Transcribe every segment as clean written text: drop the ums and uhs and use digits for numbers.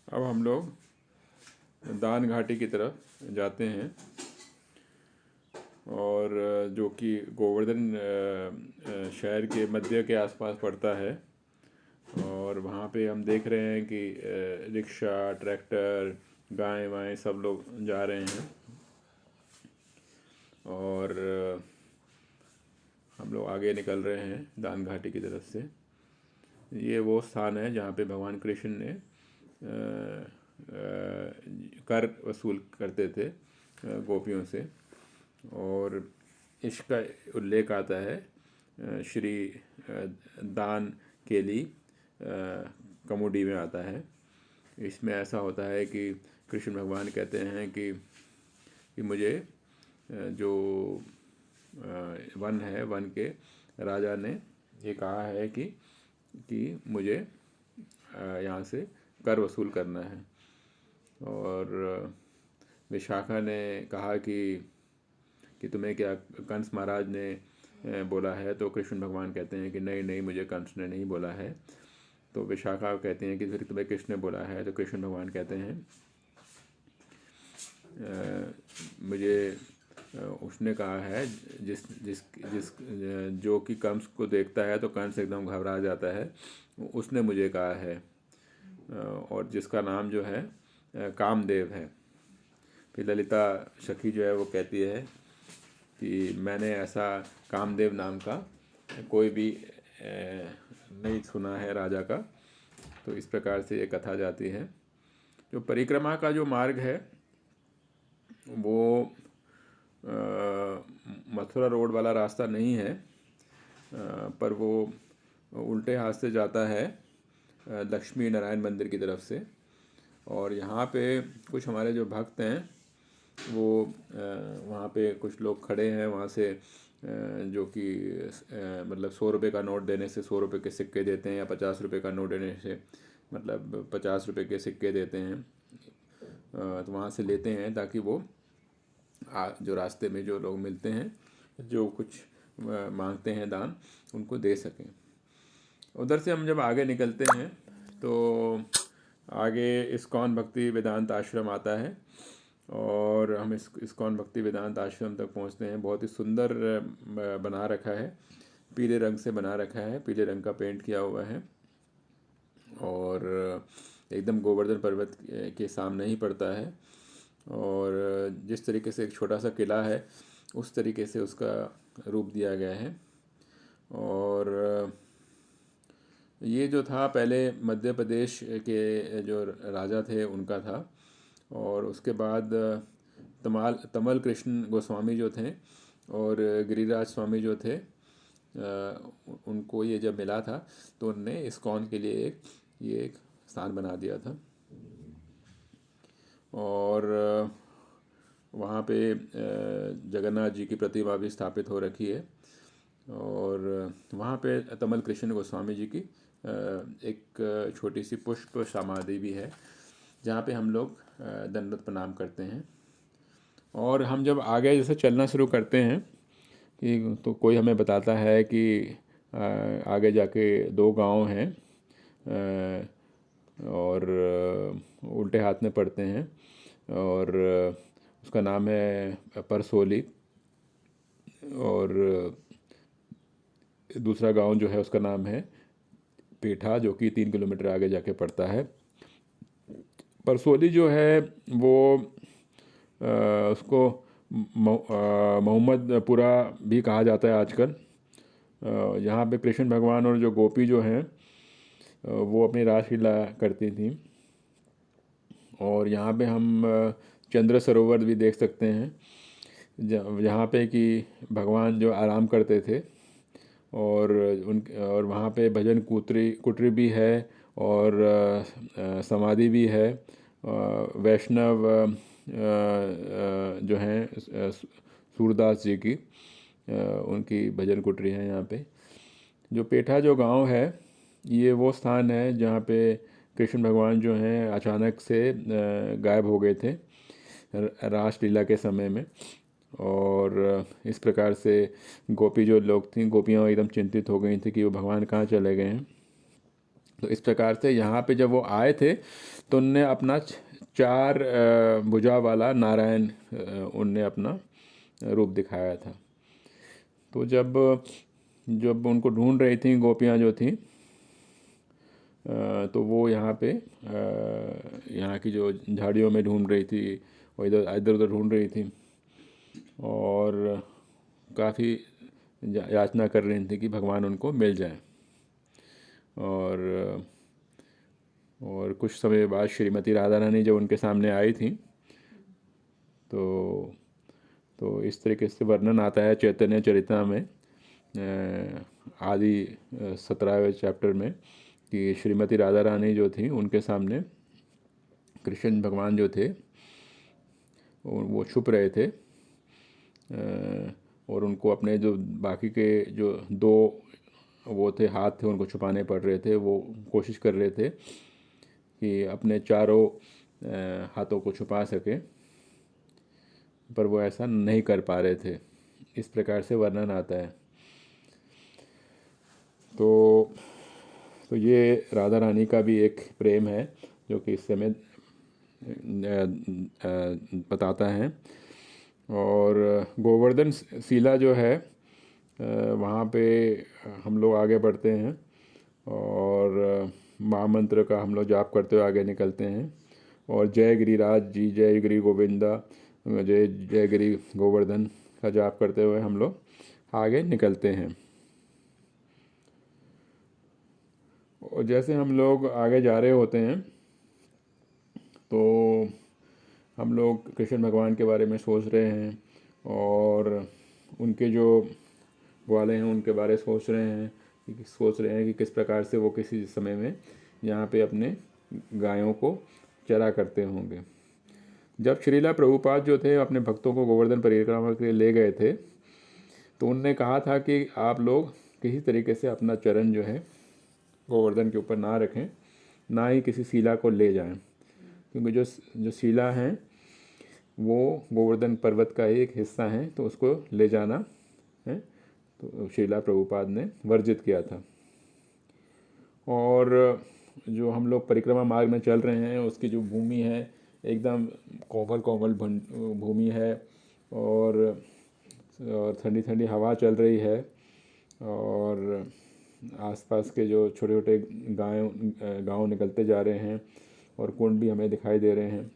अब हम लोग दान घाटी की तरफ जाते हैं और जो कि गोवर्धन शहर के मध्य के आसपास पड़ता है। और वहाँ पे हम देख रहे हैं कि रिक्शा, ट्रैक्टर, गाय वाएँ सब लोग जा रहे हैं। और हम लोग आगे निकल रहे हैं दान घाटी की तरफ से। ये वो स्थान है जहाँ पे भगवान कृष्ण ने कर वसूल करते थे गोपियों से। और इसका उल्लेख आता है श्री दान के लिए कमुडी में आता है। इसमें ऐसा होता है कि कृष्ण भगवान कहते हैं कि मुझे जो वन है, वन के राजा ने ये कहा है कि मुझे यहाँ से कर वसूल करना है। और विशाखा ने कहा कि तुम्हें क्या कंस महाराज ने बोला है? तो कृष्ण भगवान कहते हैं कि नहीं नहीं, मुझे कंस ने नहीं बोला है। तो विशाखा कहती हैं कि फिर तुम्हें किसने बोला है? तो कृष्ण भगवान कहते हैं मुझे उसने कहा है जिस जिस जिस जो कि कंस को देखता है तो कंस एकदम घबरा जाता है, उसने मुझे कहा है। और जिसका नाम जो है कामदेव है। फिर ललिता सखी जो है वो कहती है कि मैंने ऐसा कामदेव नाम का कोई भी नहीं सुना है राजा का। तो इस प्रकार से ये कथा जाती है। जो परिक्रमा का जो मार्ग है वो मथुरा रोड वाला रास्ता नहीं है, पर वो उल्टे हाथ से जाता है लक्ष्मी नारायण मंदिर की तरफ से। और यहाँ पे कुछ हमारे जो भक्त हैं वो वहाँ पे कुछ लोग खड़े हैं वहाँ से, जो कि मतलब 100 रुपये का नोट देने से 100 रुपये के सिक्के देते हैं, या 50 रुपये का नोट देने से मतलब 50 रुपये के सिक्के देते हैं। तो वहाँ से लेते हैं ताकि वो जो रास्ते में जो लोग मिलते हैं जो कुछ मांगते हैं दान, उनको दे सकें। उधर से हम जब आगे निकलते हैं तो आगे इस्कॉन भक्ति वेदांत आश्रम आता है। और हम इस्कॉन भक्ति वेदांत आश्रम तक पहुंचते हैं। बहुत ही सुंदर बना रखा है, पीले रंग से बना रखा है, पीले रंग का पेंट किया हुआ है। और एकदम गोवर्धन पर्वत के सामने ही पड़ता है। और जिस तरीके से एक छोटा सा किला है उस तरीके से उसका रूप दिया गया है। और ये जो था पहले मध्य प्रदेश के जो राजा थे उनका था। और उसके बाद तमल कृष्ण गोस्वामी जो थे और गिरिराज स्वामी जो थे, उनको ये जब मिला था तो उनने इस्कॉन के लिए ये एक स्थान बना दिया था। और वहाँ पे जगन्नाथ जी की प्रतिमा भी स्थापित हो रखी है। और वहाँ पे तमल कृष्ण गोस्वामी जी की एक छोटी सी पुष्प समाधि भी है जहाँ पे हम लोग दंडवत प्रणाम करते हैं। और हम जब आगे जैसे चलना शुरू करते हैं कि तो कोई हमें बताता है कि आगे जाके 2 गांव हैं और उल्टे हाथ में पड़ते हैं। और उसका नाम है परसोली। और दूसरा गांव जो है उसका नाम है पेठा, जो कि 3 किलोमीटर आगे जाके पड़ता है। परसोली जो है वो उसको मोहम्मदपुरा भी कहा जाता है आजकल। यहाँ पे कृष्ण भगवान और जो गोपी जो हैं वो अपनी रासलीला करती थी। और यहाँ पे हम चंद्र सरोवर भी देख सकते हैं जहाँ पे कि भगवान जो आराम करते थे। और वहाँ पे भजन कुटरी भी है और समाधि भी है। वैष्णव जो हैं सूरदास जी की उनकी भजन कुटरी है यहाँ पे। जो पेठा जो गांव है ये वो स्थान है जहाँ पे कृष्ण भगवान जो हैं अचानक से गायब हो गए थे रासलीला के समय में। और इस प्रकार से गोपी जो लोग थी, गोपियाँ एकदम चिंतित हो गई थी कि वो भगवान कहाँ चले गए हैं। तो इस प्रकार से यहाँ पे जब वो आए थे तो उनने अपना 4 भुजा वाला नारायण उनने अपना रूप दिखाया था। तो जब जब उनको ढूंढ रही थी गोपियाँ जो थी, तो वो यहाँ पे यहाँ की जो झाड़ियों में ढूंढ रही थी, वो इधर इधर उधर ढूंढ रही थी और काफ़ी याचना कर रही थी कि भगवान उनको मिल जाए। और कुछ समय बाद श्रीमती राधा रानी जब उनके सामने आई थी तो इस तरीके से वर्णन आता है चैतन्य चरिता में आदि 17वें चैप्टर में कि श्रीमती राधा रानी जो थी उनके सामने कृष्ण भगवान जो थे वो छुप रहे थे और उनको अपने जो बाकी के जो 2 वो थे हाथ थे उनको छुपाने पड़ रहे थे। वो कोशिश कर रहे थे कि अपने चारों हाथों को छुपा सके, पर वो ऐसा नहीं कर पा रहे थे। इस प्रकार से वर्णन आता है। तो ये राधा रानी का भी एक प्रेम है जो कि इस समय बताता है। और गोवर्धन शिला जो है वहाँ पे हम लोग आगे बढ़ते हैं और महामंत्र का हम लोग जाप करते हुए आगे निकलते हैं और जय गिरिराज जी, जय गिरि गोविंदा, जय जय गिरि गोवर्धन का जाप करते हुए हम लोग आगे निकलते हैं। और जैसे हम लोग आगे जा रहे होते हैं तो हम लोग कृष्ण भगवान के बारे में सोच रहे हैं और उनके जो ग्वाले हैं उनके बारे में सोच रहे हैं कि किस प्रकार से वो किसी समय में यहाँ पे अपने गायों को चरा करते होंगे। जब श्रीला प्रभुपाद जो थे अपने भक्तों को गोवर्धन परिक्रमा के लिए ले गए थे तो उनने कहा था कि आप लोग किसी तरीके से अपना चरण जो है गोवर्धन के ऊपर ना रखें, ना ही किसी शिला को ले जाएं, क्योंकि जो शिला हैं वो गोवर्धन पर्वत का ही एक हिस्सा है, तो उसको ले जाना है तो श्रीला प्रभुपाद ने वर्जित किया था। और जो हम लोग परिक्रमा मार्ग में चल रहे हैं उसकी जो भूमि है एकदम कोमल कोमल भूमि है और ठंडी ठंडी हवा चल रही है और आसपास के जो छोटे छोटे गांव निकलते जा रहे हैं और कुंड भी हमें दिखाई दे रहे हैं।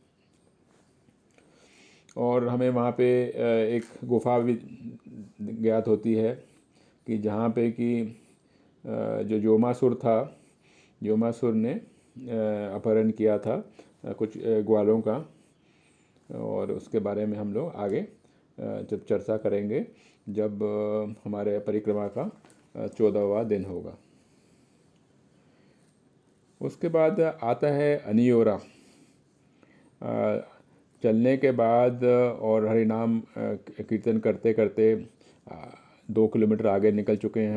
और हमें वहाँ पे एक गुफा भी ज्ञात होती है कि जहाँ पे कि जो जोमासुर था, जोमासुर ने अपहरण किया था कुछ ग्वालों का, और उसके बारे में हम लोग आगे जब चर्चा करेंगे जब हमारे परिक्रमा का 14वां दिन होगा। उसके बाद आता है अनियोरा। चलने के बाद और हरि नाम कीर्तन करते करते 2 किलोमीटर आगे निकल चुके हैं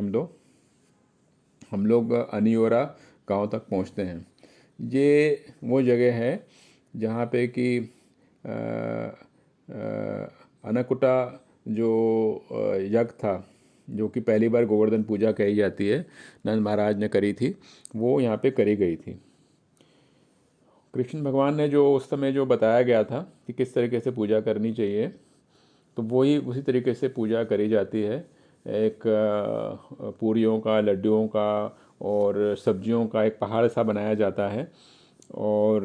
हम लोग अनियोरा गांव तक पहुंचते हैं। ये वो जगह है जहाँ पे कि अन्नकूटा जो यज्ञ था, जो कि पहली बार गोवर्धन पूजा कही जाती है, नंद महाराज ने करी थी, वो यहाँ पे करी गई थी। कृष्ण भगवान ने जो उस समय जो बताया गया था कि किस तरीके से पूजा करनी चाहिए, तो वही उसी तरीके से पूजा करी जाती है। एक पूरियों का, लड्डुओं का और सब्जियों का एक पहाड़ सा बनाया जाता है और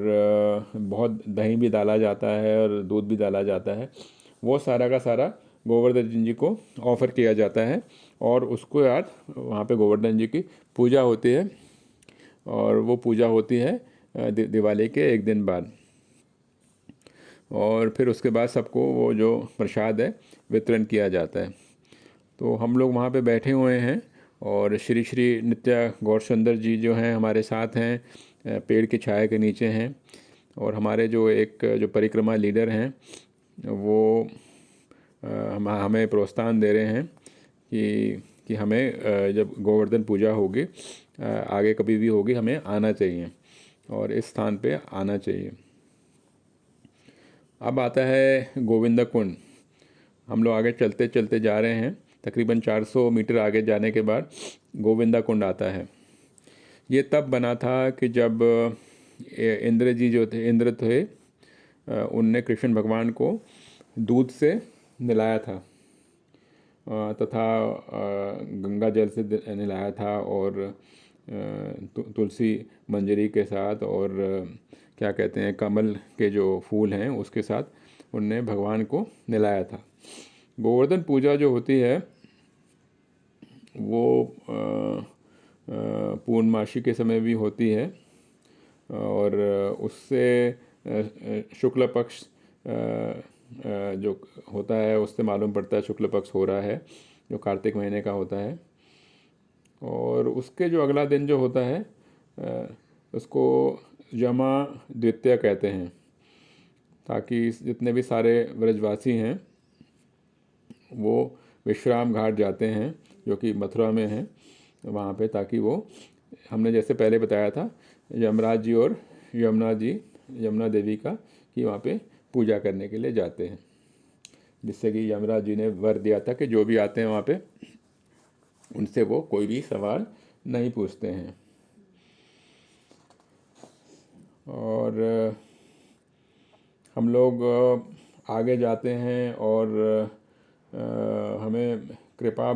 बहुत दही भी डाला जाता है और दूध भी डाला जाता है। वो सारा का सारा गोवर्धन जी को ऑफ़र किया जाता है और उसको याद वहाँ पे गोवर्धन जी की पूजा होती है और वो पूजा होती है दिवाली के एक दिन बाद। और फिर उसके बाद सबको वो जो प्रसाद है वितरण किया जाता है। तो हम लोग वहाँ पे बैठे हुए हैं और श्री श्री नित्या गौर सुंदर जी जो हैं हमारे साथ हैं, पेड़ की छाया के नीचे हैं। और हमारे जो परिक्रमा लीडर हैं वो हमें प्रोत्साहन दे रहे हैं कि हमें जब गोवर्धन पूजा होगी आगे कभी भी होगी, हमें आना चाहिए और इस स्थान पे आना चाहिए। अब आता है गोविंद कुंड। हम लोग आगे चलते चलते जा रहे हैं, तकरीबन 400 मीटर आगे जाने के बाद गोविंदा कुंड आता है। ये तब बना था कि जब इंद्र जी जो थे, इंद्र थे, उनने कृष्ण भगवान को दूध से नहलाया था, तथा गंगा जल से नहलाया था, और तुलसी मंजरी के साथ, और क्या कहते हैं, कमल के जो फूल हैं उसके साथ उनने भगवान को नहलाया था। गोवर्धन पूजा जो होती है वो पूर्णमासी के समय भी होती है, और उससे शुक्ल पक्ष जो होता है उससे मालूम पड़ता है शुक्ल पक्ष हो रहा है, जो कार्तिक महीने का होता है। और उसके जो अगला दिन जो होता है उसको यमा द्वितीया कहते हैं, ताकि जितने भी सारे व्रजवासी हैं वो विश्राम घाट जाते हैं जो कि मथुरा में है वहाँ पे, ताकि वो, हमने जैसे पहले बताया था, यमराज जी और यमुना देवी का, कि वहाँ पे पूजा करने के लिए जाते हैं, जिससे कि यमराज जी ने वर दिया था कि जो भी आते हैं वहाँ पे उनसे वो कोई भी सवाल नहीं पूछते हैं। और हम लोग आगे जाते हैं, और हमें कृपा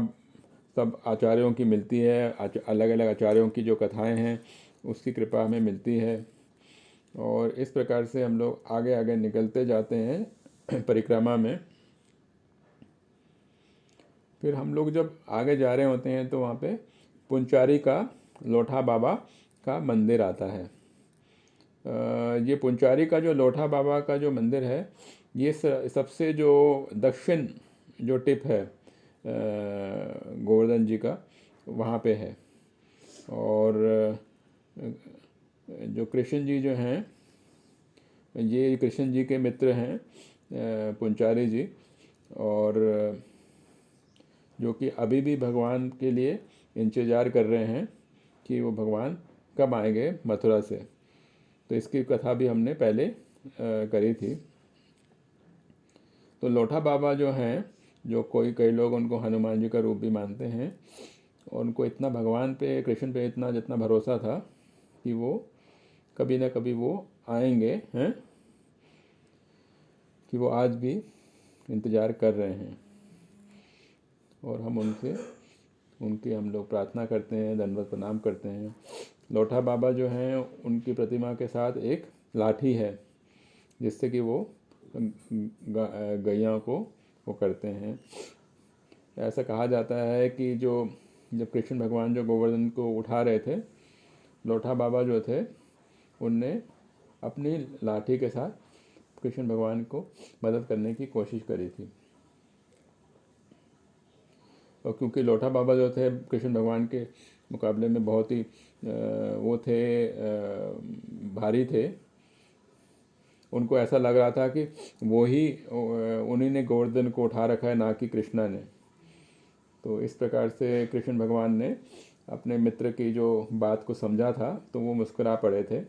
सब आचार्यों की मिलती है, अलग अलग आचार्यों की जो कथाएं हैं उसकी कृपा हमें मिलती है, और इस प्रकार से हम लोग आगे आगे निकलते जाते हैं परिक्रमा में। फिर हम लोग जब आगे जा रहे होते हैं तो वहाँ पे पुंचारी का लोठा बाबा का मंदिर आता है। ये पुंचारी का जो लोठा बाबा का जो मंदिर है, ये सबसे जो दक्षिण जो टिप है गोवर्धन जी का, वहाँ पे है। और जो कृष्ण जी जो हैं, ये कृष्ण जी के मित्र हैं पुंचारी जी, और जो कि अभी भी भगवान के लिए इंतज़ार कर रहे हैं कि वो भगवान कब आएंगे मथुरा से। तो इसकी कथा भी हमने पहले करी थी। तो लोठा बाबा जो हैं, जो कई लोग उनको हनुमान जी का रूप भी मानते हैं, और उनको इतना भगवान पे, कृष्ण पे इतना जितना भरोसा था कि वो कभी ना कभी वो आएंगे हैं, कि वो आज भी इंतज़ार कर रहे हैं। और हम उनकी हम लोग प्रार्थना करते हैं, दंडवत प्रणाम करते हैं। लोठा बाबा जो हैं उनकी प्रतिमा के साथ एक लाठी है, जिससे कि वो गैया को वो करते हैं। ऐसा कहा जाता है कि जब कृष्ण भगवान जो गोवर्धन को उठा रहे थे, लोठा बाबा जो थे उनने अपनी लाठी के साथ कृष्ण भगवान को मदद करने की कोशिश करी थी। और क्योंकि लोठा बाबा जो थे कृष्ण भगवान के मुकाबले में बहुत ही वो थे, भारी थे, उनको ऐसा लग रहा था कि उन्हीं ने गोवर्धन को उठा रखा है, ना कि कृष्णा ने। तो इस प्रकार से कृष्ण भगवान ने अपने मित्र की जो बात को समझा था, तो वो मुस्कुरा पड़े थे,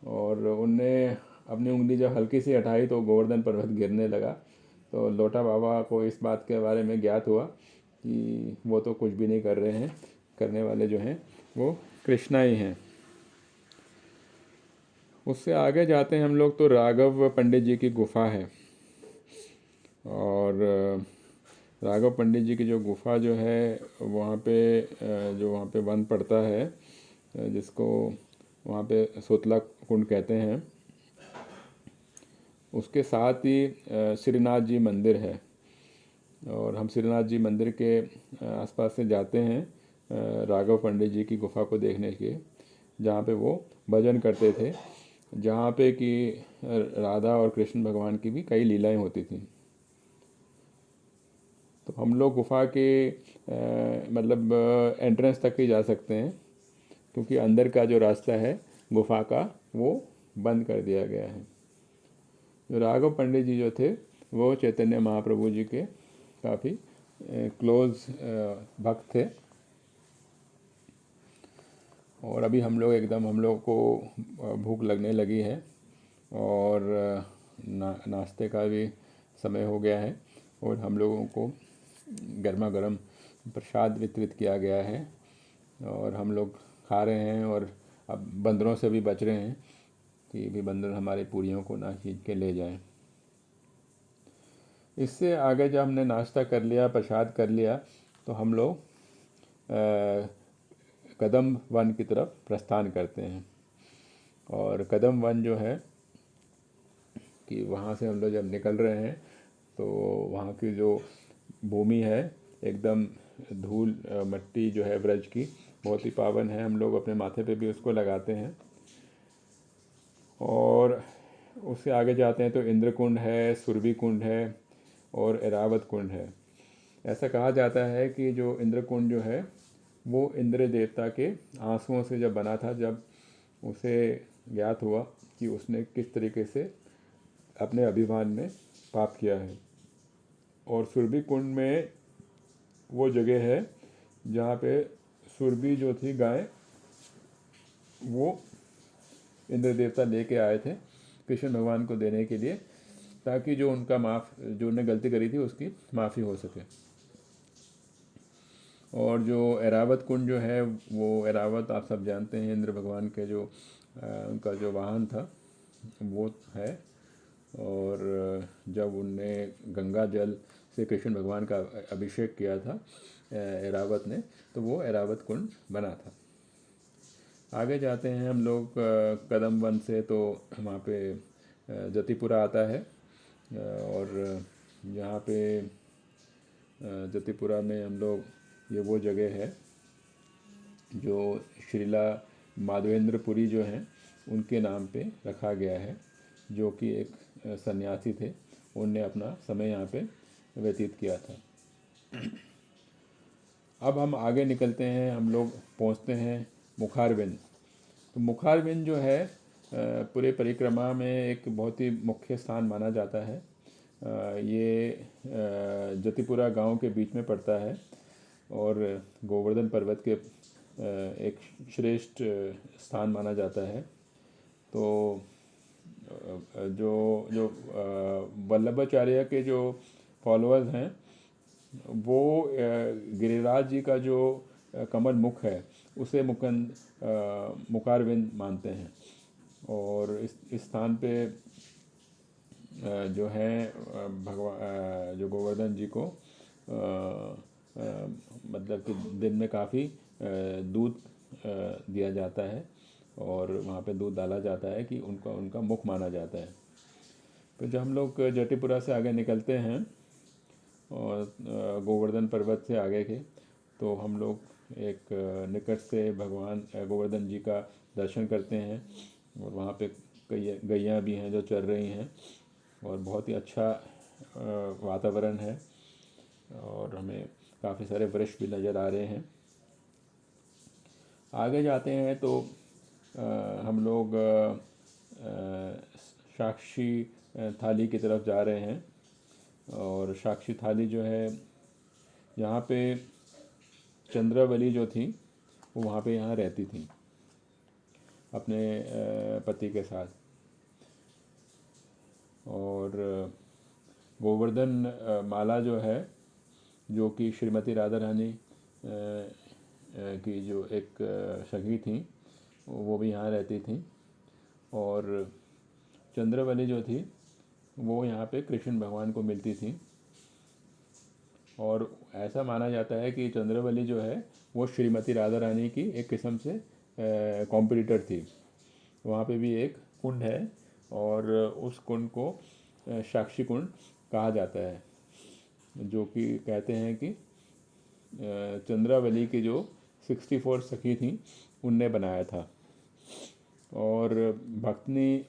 और उनने अपनी उंगली जब हल्की सी हटाई तो गोवर्धन पर्वत गिरने लगा। तो लोटा बाबा को इस बात के बारे में ज्ञात हुआ कि वो तो कुछ भी नहीं कर रहे हैं, करने वाले जो हैं वो कृष्णा ही हैं। उससे आगे जाते हैं हम लोग तो राघव पंडित जी की गुफा है, और राघव पंडित जी की जो गुफा जो है वहाँ पे वन पड़ता है, जिसको वहाँ पे सोतला कुंड कहते हैं। उसके साथ ही श्रीनाथ जी मंदिर है, और हम श्रीनाथ जी मंदिर के आसपास से जाते हैं राघव पंडित जी की गुफा को देखने के, जहाँ पे वो भजन करते थे, जहाँ पे कि राधा और कृष्ण भगवान की भी कई लीलाएं होती थी। तो हम लोग गुफा के मतलब एंट्रेंस तक ही जा सकते हैं, क्योंकि अंदर का जो रास्ता है गुफा का वो बंद कर दिया गया है। जो राघव पंडित जी जो थे वो चैतन्य महाप्रभु जी के काफ़ी क्लोज भक्त थे। और अभी हम लोग को भूख लगने लगी है, और नाश्ते का भी समय हो गया है, और हम लोगों को गर्मा गर्म प्रसाद वितरित किया गया है। और हम लोग खा रहे हैं और अब बंदरों से भी बच रहे हैं कि भी बंदर हमारे पूरियों को ना खींच के ले जाएं। इससे आगे जब हमने नाश्ता कर लिया, प्रसाद कर लिया, तो हम लोग कदम वन की तरफ प्रस्थान करते हैं। और कदम वन जो है कि वहाँ से हम लोग जब निकल रहे हैं तो वहाँ की जो भूमि है एकदम धूल मट्टी जो है ब्रज की बहुत ही पावन है। हम लोग अपने माथे पे भी उसको लगाते हैं। और उससे आगे जाते हैं तो इंद्र कुंड है, सुरभि कुंड है और एरावत कुंड है। ऐसा कहा जाता है कि जो इंद्र कुंड जो है वो इंद्र देवता के आंसुओं से जब बना था, जब उसे ज्ञात हुआ कि उसने किस तरीके से अपने अभिमान में पाप किया है। और सुरभि कुंड में वो जगह है जहाँ पे सुरभि जो थी गाय, वो इंद्र देवता लेके आए थे कृष्ण भगवान को देने के लिए, ताकि जो उन्होंने गलती करी थी उसकी माफ़ी हो सके। और जो एरावत कुंड जो है, वो एरावत आप सब जानते हैं इंद्र भगवान के जो उनका जो वाहन था वो है। और जब उनने गंगा जल से कृष्ण भगवान का अभिषेक किया था एरावत ने, तो वो एरावत कुंड बना था। आगे जाते हैं हम लोग कदम वन से, तो वहाँ पे जतिपुरा आता है। और यहाँ पे जतिपुरा में हम लोग, ये वो जगह है जो श्रीला माधवेंद्रपुरी जो हैं उनके नाम पे रखा गया है, जो कि एक सन्यासी थे। उनने अपना समय यहाँ पे व्यतीत किया था। अब हम आगे निकलते हैं, हम लोग पहुँचते हैं मुखारबिंद। तो मुखारबिंद जो है पूरे परिक्रमा में एक बहुत ही मुख्य स्थान माना जाता है। ये जतिपुरा गांव के बीच में पड़ता है और गोवर्धन पर्वत के एक श्रेष्ठ स्थान माना जाता है। तो जो जो वल्लभाचार्य के जो फॉलोअर्स हैं वो गिरिराज जी का जो कमल मुख है उसे मुखारविंद मानते हैं। और इस स्थान पे जो है भगवान जो गोवर्धन जी को मतलब कि दिन में काफ़ी दूध दिया जाता है और वहाँ पे दूध डाला जाता है कि उनका उनका मुख माना जाता है। तो जब हम लोग जटिपुरा से आगे निकलते हैं और गोवर्धन पर्वत से आगे के, तो हम लोग एक निकट से भगवान गोवर्धन जी का दर्शन करते हैं। और वहाँ पे कई गैयाँ भी हैं जो चर रही हैं और बहुत ही अच्छा वातावरण है और हमें काफ़ी सारे वृक्ष भी नज़र आ रहे हैं। आगे जाते हैं तो हम लोग साक्षी थाली की तरफ जा रहे हैं। और साक्षी थाली जो है, यहाँ पे चंद्रावली जो थी वो वहाँ पे यहाँ रहती थी अपने पति के साथ। और गोवर्धन माला जो है, जो कि श्रीमती राधा रानी की जो एक सखी थी, वो भी यहाँ रहती थी। और चंद्रवली जो थी वो यहाँ पे कृष्ण भगवान को मिलती थी। और ऐसा माना जाता है कि चंद्रवली जो है वो श्रीमती राधा रानी की एक किस्म से कॉम्पिटिटर थी। वहाँ पे भी एक कुंड है और उस कुंड को साक्षी कुंड कहा जाता है, जो कि कहते हैं कि चंद्रावली की जो 64 सखी थी उनने बनाया था। और भक्ति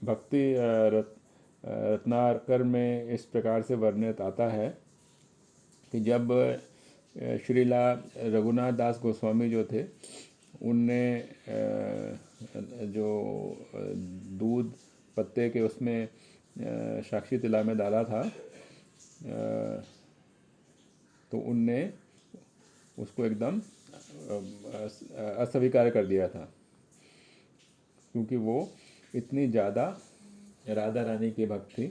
रत्नाकर में इस प्रकार से वर्णित आता है कि जब श्रीला रघुनाथ दास गोस्वामी जो थे, उनने जो दूध पत्ते के उसमें साक्षी तिला में डाला था, तो उनने उसको एकदम अस्वीकार कर दिया था, क्योंकि वो इतनी ज़्यादा राधा रानी की भक्त थी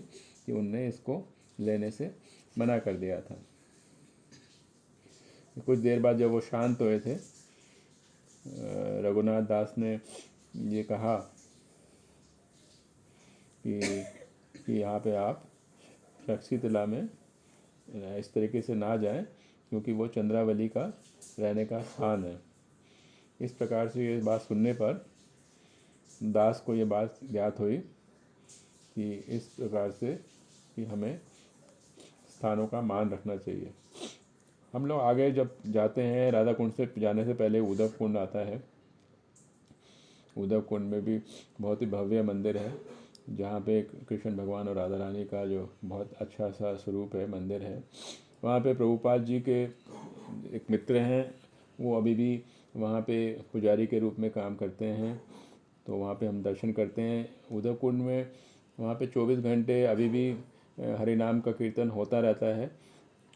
कि उनने इसको लेने से मना कर दिया था। कुछ देर बाद जब वो शांत हुए थे रघुनाथ दास ने ये कहा कि यहाँ पे आप शक्तिशिला में इस तरीके से ना जाएं, क्योंकि वो चंद्रावली का रहने का स्थान है। इस प्रकार से ये बात सुनने पर दास को ये बात ज्ञात हुई कि इस प्रकार से कि हमें स्थानों का मान रखना चाहिए। हम लोग आगे जब जाते हैं, राधा कुंड से जाने से पहले उद्धव कुंड आता है। उद्धव कुंड में भी बहुत ही भव्य मंदिर है, जहाँ पे कृष्ण भगवान और राधा रानी का जो बहुत अच्छा सा स्वरूप है, मंदिर है। वहाँ पे प्रभुपाद जी के एक मित्र हैं, वो अभी भी वहाँ पे पुजारी के रूप में काम करते हैं, तो वहाँ पे हम दर्शन करते हैं। उद्धव कुंड में वहाँ पे 24 घंटे अभी भी हरि नाम का कीर्तन होता रहता है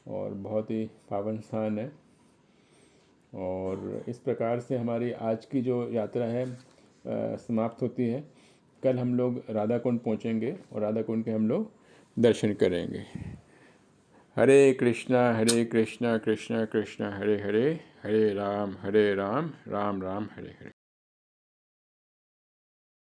और बहुत ही पावन स्थान है। और इस प्रकार से हमारी आज की जो यात्रा है समाप्त होती है। कल हम लोग राधा कुंड पहुँचेंगे और राधा कुंड के हम लोग दर्शन करेंगे। हरे कृष्णा कृष्णा कृष्णा हरे हरे, हरे राम राम राम हरे हरे।